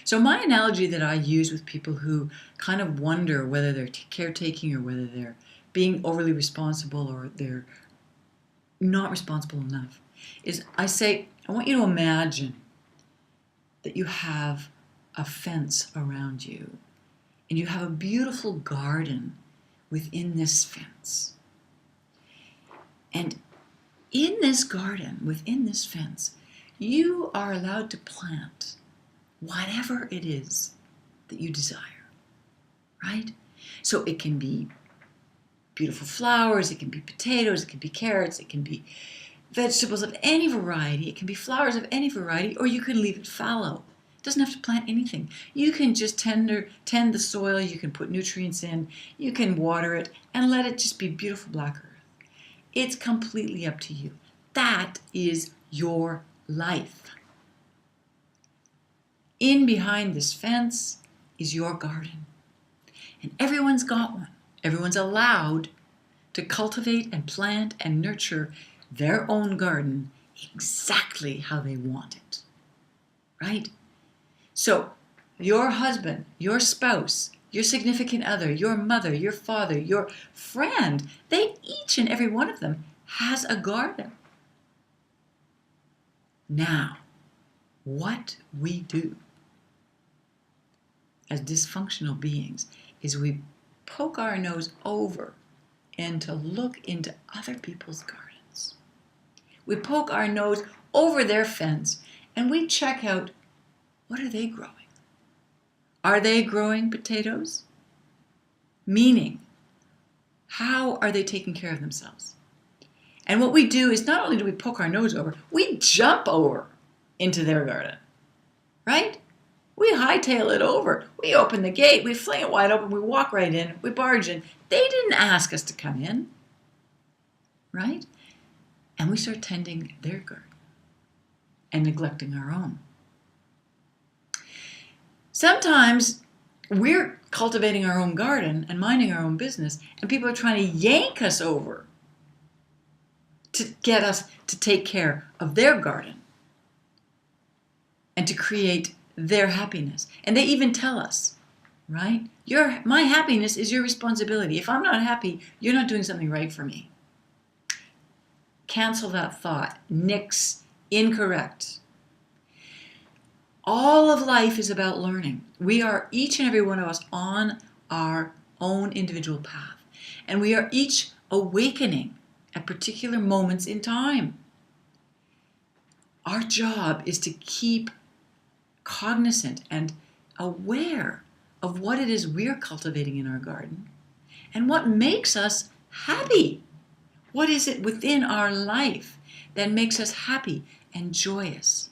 So my analogy that I use with people who kind of wonder whether they're caretaking or whether they're being overly responsible or they're not responsible enough is I say, I want you to imagine that you have a fence around you and you have a beautiful garden within this fence. And in this garden, within this fence, you are allowed to plant whatever it is that you desire, right? So it can be beautiful flowers, it can be potatoes, it can be carrots, it can be vegetables of any variety, it can be flowers of any variety, or you can leave it fallow. It doesn't have to plant anything. You can just tend the soil, you can put nutrients in, you can water it, and let it just be beautiful black earth. It's completely up to you. That is your life. In behind this fence is your garden. And everyone's got one. Everyone's allowed to cultivate and plant and nurture their own garden exactly how they want it. Right? So, your husband, your spouse, your significant other, your mother, your father, your friend, they each and every one of them has a garden. Now, what we do as dysfunctional beings is we poke our nose over and to look into other people's gardens. We poke our nose over their fence and we check out, what are they growing? Are they growing potatoes? Meaning, how are they taking care of themselves? And what we do is not only do we poke our nose over, we jump over into their garden, right? We hightail it over. We open the gate, we fling it wide open, we walk right in, we barge in. They didn't ask us to come in, right? And we start tending their garden and neglecting our own. Sometimes we're cultivating our own garden and minding our own business, and people are trying to yank us over to get us to take care of their garden and to create their happiness. And they even tell us, right? My happiness is your responsibility. If I'm not happy, you're not doing something right for me. Cancel that thought. Nix. Incorrect. All of life is about learning. We are, each and every one of us, on our own individual path. And we are each awakening at particular moments in time. Our job is to keep cognizant and aware of what it is we're cultivating in our garden and what makes us happy. What is it within our life that makes us happy and joyous?